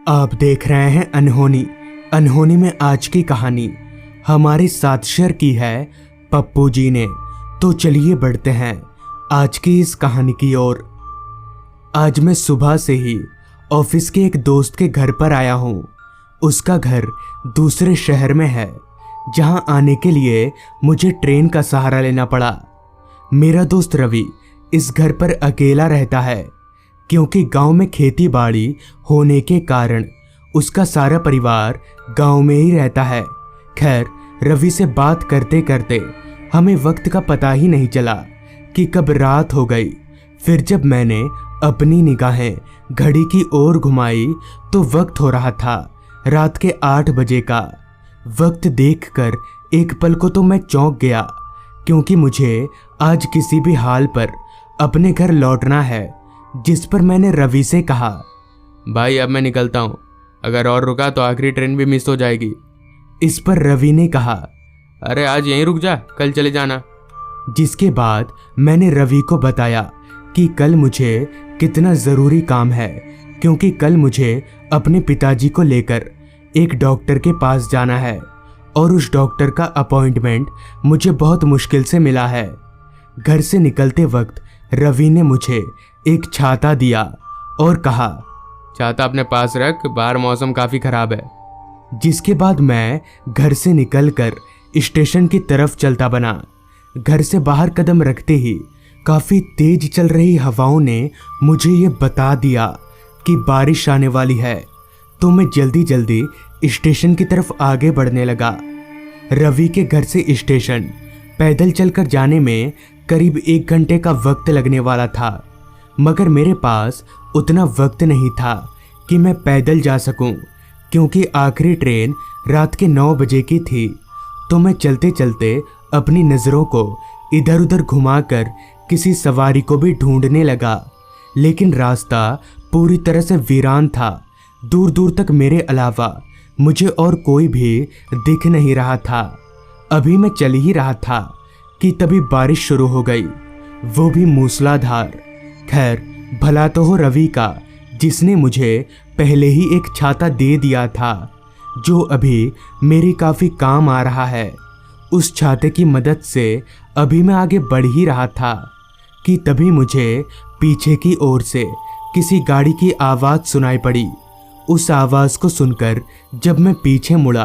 आप देख रहे हैं अनहोनी। अनहोनी में आज की कहानी हमारे साथ शेयर की है पप्पू जी ने। तो चलिए बढ़ते हैं आज की इस कहानी की ओर। आज मैं सुबह से ही ऑफिस के एक दोस्त के घर पर आया हूँ। उसका घर दूसरे शहर में है, जहाँ आने के लिए मुझे ट्रेन का सहारा लेना पड़ा। मेरा दोस्त रवि इस घर पर अकेला रहता है, क्योंकि गांव में खेती बाड़ी होने के कारण उसका सारा परिवार गांव में ही रहता है। खैर, रवि से बात करते करते हमें वक्त का पता ही नहीं चला कि कब रात हो गई। फिर जब मैंने अपनी निगाहें घड़ी की ओर घुमाई तो वक्त हो रहा था रात के 8 बजे का। वक्त देखकर एक पल को तो मैं चौंक गया, क्योंकि मुझे आज किसी भी हाल पर अपने घर लौटना है। जिस पर मैंने रवि से कहा, भाई अब मैं निकलता हूँ, अगर और रुका तो आखिरी ट्रेन भी मिस हो जाएगी। इस पर रवि ने कहा, अरे आज यहीं रुक जा, कल चले जाना। जिसके बाद मैंने रवि को बताया कि कल मुझे कितना ज़रूरी काम है, क्योंकि कल मुझे अपने पिताजी को लेकर एक डॉक्टर के पास जाना है और उस डॉक्टर का अपॉइंटमेंट मुझे बहुत मुश्किल से मिला है। घर से निकलते वक्त रवि ने मुझे एक छाता दिया और कहा, छाता अपने पास रख, बाहर मौसम काफ़ी ख़राब है। जिसके बाद मैं घर से निकलकर स्टेशन की तरफ चलता बना। घर से बाहर कदम रखते ही काफ़ी तेज चल रही हवाओं ने मुझे ये बता दिया कि बारिश आने वाली है, तो मैं जल्दी जल्दी स्टेशन की तरफ आगे बढ़ने लगा। रवि के घर से स्टेशन पैदल चलकर जाने में करीब 1 घंटे का वक्त लगने वाला था, मगर मेरे पास उतना वक्त नहीं था कि मैं पैदल जा सकूं, क्योंकि आखिरी ट्रेन रात के 9 बजे की थी। तो मैं चलते चलते अपनी नज़रों को इधर उधर घुमाकर किसी सवारी को भी ढूंढने लगा, लेकिन रास्ता पूरी तरह से वीरान था। दूर दूर तक मेरे अलावा मुझे और कोई भी दिख नहीं रहा था। अभी मैं चल ही रहा था कि तभी बारिश शुरू हो गई, वो भी मूसलाधार। खैर, भला तो हो रवि का, जिसने मुझे पहले ही एक छाता दे दिया था, जो अभी मेरी काफ़ी काम आ रहा है। उस छाते की मदद से अभी मैं आगे बढ़ ही रहा था कि तभी मुझे पीछे की ओर से किसी गाड़ी की आवाज़ सुनाई पड़ी। उस आवाज़ को सुनकर जब मैं पीछे मुड़ा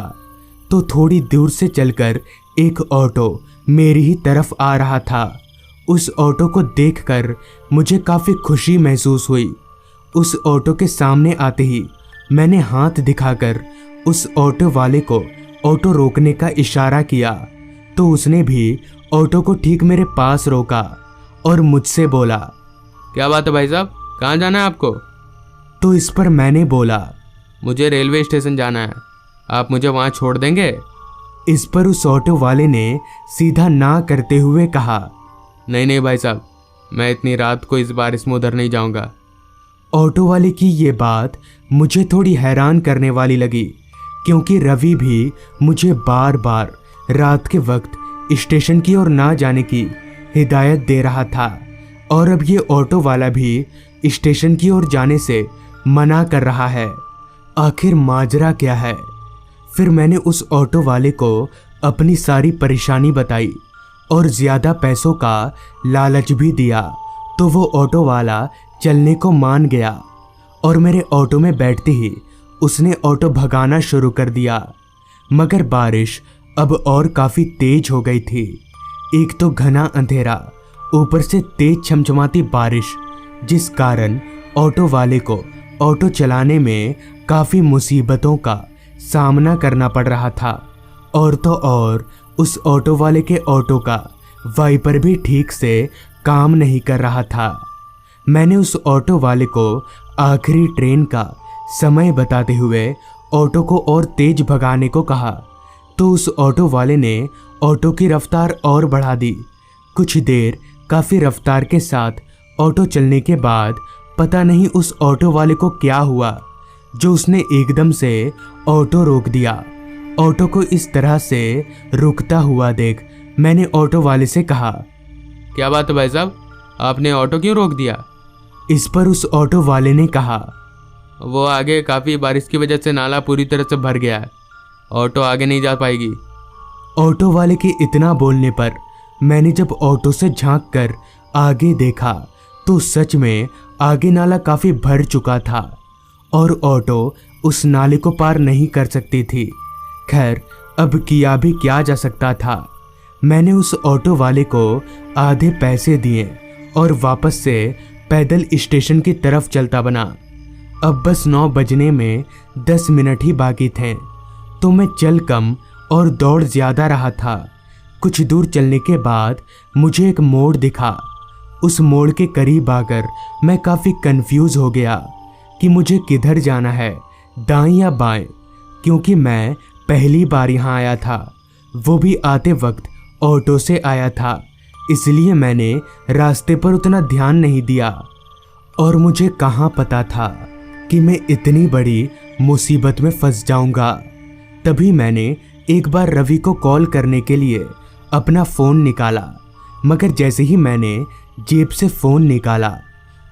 तो थोड़ी दूर से चलकर एक ऑटो मेरी ही तरफ आ रहा था। उस ऑटो को देखकर मुझे काफ़ी खुशी महसूस हुई। उस ऑटो के सामने आते ही मैंने हाथ दिखाकर उस ऑटो वाले को ऑटो रोकने का इशारा किया, तो उसने भी ऑटो को ठीक मेरे पास रोका और मुझसे बोला, क्या बात है भाई साहब, कहाँ जाना है आपको? तो इस पर मैंने बोला, मुझे रेलवे स्टेशन जाना है, आप मुझे वहाँ छोड़ देंगे? इस पर उस ऑटो वाले ने सीधा ना करते हुए कहा, नहीं नहीं भाई साहब, मैं इतनी रात को इस बारिश में उधर नहीं जाऊंगा। ऑटो वाले की ये बात मुझे थोड़ी हैरान करने वाली लगी, क्योंकि रवि भी मुझे बार बार रात के वक्त स्टेशन की ओर ना जाने की हिदायत दे रहा था, और अब ये ऑटो वाला भी स्टेशन की ओर जाने से मना कर रहा है। आखिर माजरा क्या है? फिर मैंने उस ऑटो वाले को अपनी सारी परेशानी बताई और ज़्यादा पैसों का लालच भी दिया, तो वो ऑटो वाला चलने को मान गया और मेरे ऑटो में बैठते ही उसने ऑटो भगाना शुरू कर दिया। मगर बारिश अब और काफ़ी तेज हो गई थी। एक तो घना अंधेरा, ऊपर से तेज छमछमाती बारिश, जिस कारण ऑटो वाले को ऑटो चलाने में काफ़ी मुसीबतों का सामना करना पड़ रहा था। और तो और उस ऑटो वाले के ऑटो का वाइपर भी ठीक से काम नहीं कर रहा था। मैंने उस ऑटो वाले को आखिरी ट्रेन का समय बताते हुए ऑटो को और तेज भगाने को कहा, तो उस ऑटो वाले ने ऑटो की रफ्तार और बढ़ा दी। कुछ देर काफ़ी रफ्तार के साथ ऑटो चलने के बाद पता नहीं उस ऑटो वाले को क्या हुआ, जो उसने एकदम से ऑटो रोक दिया। ऑटो को इस तरह से रुकता हुआ देख मैंने ऑटो वाले से कहा, क्या बात है भाई साहब, आपने ऑटो क्यों रोक दिया? इस पर उस ऑटो वाले ने कहा, वो आगे काफ़ी बारिश की वजह से नाला पूरी तरह से भर गया है, ऑटो आगे नहीं जा पाएगी। ऑटो वाले के इतना बोलने पर मैंने जब ऑटो से झांक कर आगे देखा तो सच में आगे नाला काफी भर चुका था और ऑटो उस नाले को पार नहीं कर सकती थी। खैर, अब किया भी क्या जा सकता था। मैंने उस ऑटो वाले को आधे पैसे दिए और वापस से पैदल स्टेशन की तरफ चलता बना। अब बस 9 बजने में 10 मिनट ही बाकी थे, तो मैं चल कम और दौड़ ज्यादा रहा था। कुछ दूर चलने के बाद मुझे एक मोड़ दिखा। उस मोड़ के करीब आकर मैं काफी कंफ्यूज हो गया कि मुझे किधर जाना है, दाएं या बाएं, क्योंकि मैं पहली बार यहाँ आया था, वो भी आते वक्त ऑटो से आया था, इसलिए मैंने रास्ते पर उतना ध्यान नहीं दिया। और मुझे कहाँ पता था कि मैं इतनी बड़ी मुसीबत में फंस जाऊंगा। तभी मैंने एक बार रवि को कॉल करने के लिए अपना फ़ोन निकाला, मगर जैसे ही मैंने जेब से फ़ोन निकाला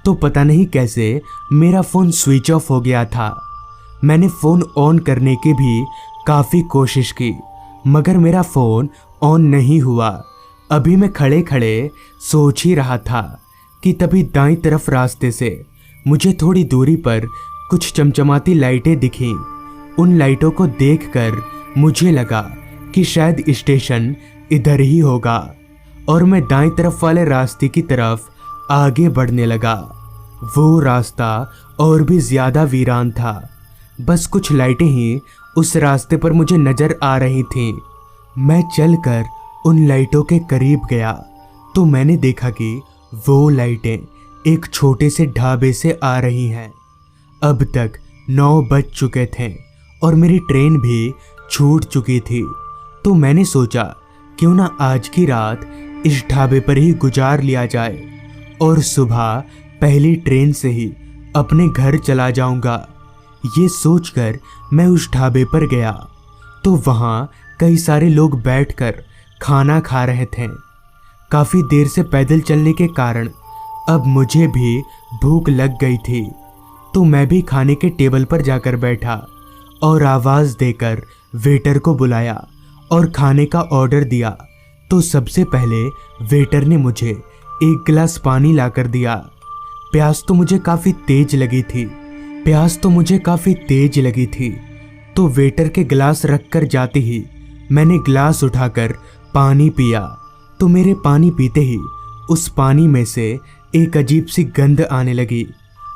तो पता नहीं कैसे मेरा फ़ोन स्विच ऑफ हो गया था। मैंने फ़ोन ऑन करने की भी काफ़ी कोशिश की, मगर मेरा फ़ोन ऑन नहीं हुआ। अभी मैं खड़े खड़े सोच ही रहा था कि तभी दाईं तरफ रास्ते से मुझे थोड़ी दूरी पर कुछ चमचमाती लाइटें दिखीं। उन लाइटों को देखकर मुझे लगा कि शायद स्टेशन इधर ही होगा और मैं दाईं तरफ वाले रास्ते की तरफ आगे बढ़ने लगा। वो रास्ता और भी ज़्यादा वीरान था, बस कुछ लाइटें ही उस रास्ते पर मुझे नज़र आ रही थीं। मैं चलकर उन लाइटों के करीब गया तो मैंने देखा कि वो लाइटें एक छोटे से ढाबे से आ रही हैं। अब तक 9 बज चुके थे और मेरी ट्रेन भी छूट चुकी थी, तो मैंने सोचा क्यों ना आज की रात इस ढाबे पर ही गुजार लिया जाए और सुबह पहली ट्रेन से ही अपने घर चला जाऊंगा। ये सोचकर मैं उस ढाबे पर गया तो वहाँ कई सारे लोग बैठकर खाना खा रहे थे। काफ़ी देर से पैदल चलने के कारण अब मुझे भी भूख लग गई थी, तो मैं भी खाने के टेबल पर जाकर बैठा और आवाज़ देकर वेटर को बुलाया और खाने का ऑर्डर दिया। तो सबसे पहले वेटर ने मुझे 1 गिलास पानी लाकर दिया। प्यास तो मुझे काफ़ी तेज लगी थी, तो वेटर के गिलास रखकर जाते ही मैंने गिलास उठाकर पानी पिया। तो मेरे पानी पीते ही उस पानी में से एक अजीब सी गंध आने लगी।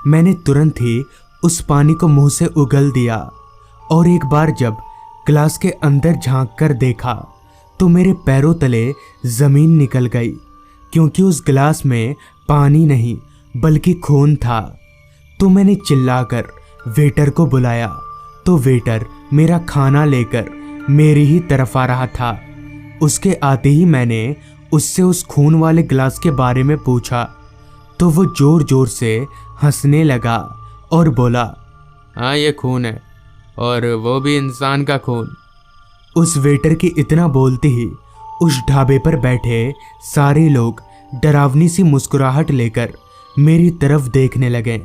मैंने तुरंत ही उस पानी को मुंह से उगल दिया और एक बार जब गिलास के अंदर झांक कर देखा तो मेरे पैरों तले ज़मीन निकल गई, क्योंकि उस गिलास में पानी नहीं बल्कि खून था। तो मैंने चिल्लाकर वेटर को बुलाया तो वेटर मेरा खाना लेकर मेरी ही तरफ आ रहा था। उसके आते ही मैंने उससे उस खून वाले गिलास के बारे में पूछा तो वो ज़ोर ज़ोर से हंसने लगा और बोला, हाँ ये खून है, और वो भी इंसान का खून। उस वेटर के इतना बोलते ही उस ढाबे पर बैठे सारे लोग डरावनी सी मुस्कुराहट लेकर मेरी तरफ देखने लगे,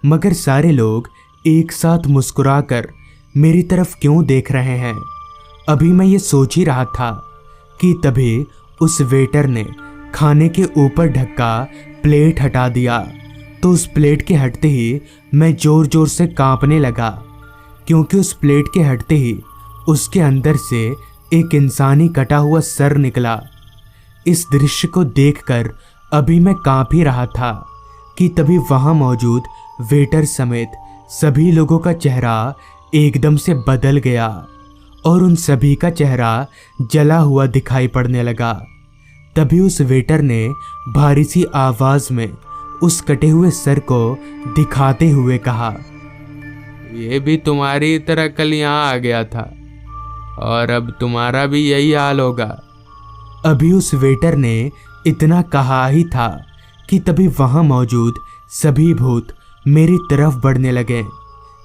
मगर सारे लोग एक साथ मुस्कुराकर मेरी तरफ क्यों देख रहे हैं। अभी मैं ये सोच ही रहा था कि तभी उस वेटर ने खाने के ऊपर ढका प्लेट हटा दिया। तो उस प्लेट के हटते ही मैं ज़ोर ज़ोर से कांपने लगा, क्योंकि उस प्लेट के हटते ही उसके अंदर से एक इंसानी कटा हुआ सर निकला। इस दृश्य को देखकर अभी मैं कांप ही रहा था कि तभी वहां मौजूद वेटर समेत सभी लोगों का चेहरा एकदम से बदल गया और उन सभी का चेहरा जला हुआ दिखाई पड़ने लगा। तभी उस वेटर ने भारी सी आवाज में उस कटे हुए सर को दिखाते हुए कहा, ये भी तुम्हारी तरह कल यहाँ आ गया था और अब तुम्हारा भी यही हाल होगा। अभी उस वेटर ने इतना कहा ही था कि तभी वहां मौजूद सभी भूत मेरी तरफ बढ़ने लगे।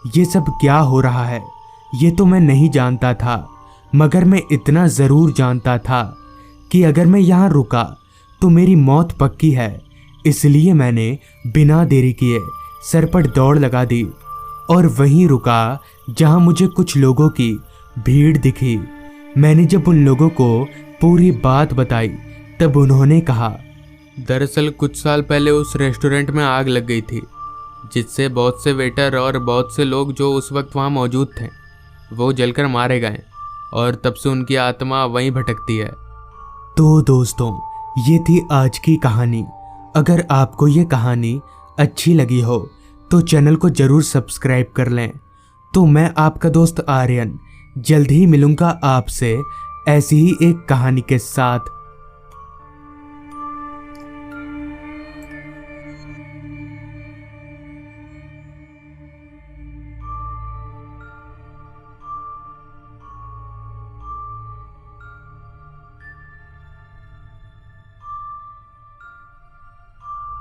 ये सब क्या हो रहा है ये तो मैं नहीं जानता था, मगर मैं इतना ज़रूर जानता था कि अगर मैं यहाँ रुका तो मेरी मौत पक्की है। इसलिए मैंने बिना देरी किए सर पर दौड़ लगा दी और वहीं रुका जहां मुझे कुछ लोगों की भीड़ दिखी। मैंने जब उन लोगों को पूरी बात बताई तब उन्होंने कहा, दरअसल कुछ साल पहले उस रेस्टोरेंट में आग लग गई थी, जिससे बहुत से वेटर और बहुत से लोग जो उस वक्त वहाँ मौजूद थे वो जलकर मारे गए और तब से उनकी आत्मा वहीं भटकती है। तो दोस्तों, ये थी आज की कहानी। अगर आपको ये कहानी अच्छी लगी हो तो चैनल को ज़रूर सब्सक्राइब कर लें। तो मैं आपका दोस्त आर्यन जल्द ही मिलूंगा आपसे ऐसी ही एक कहानी के साथ।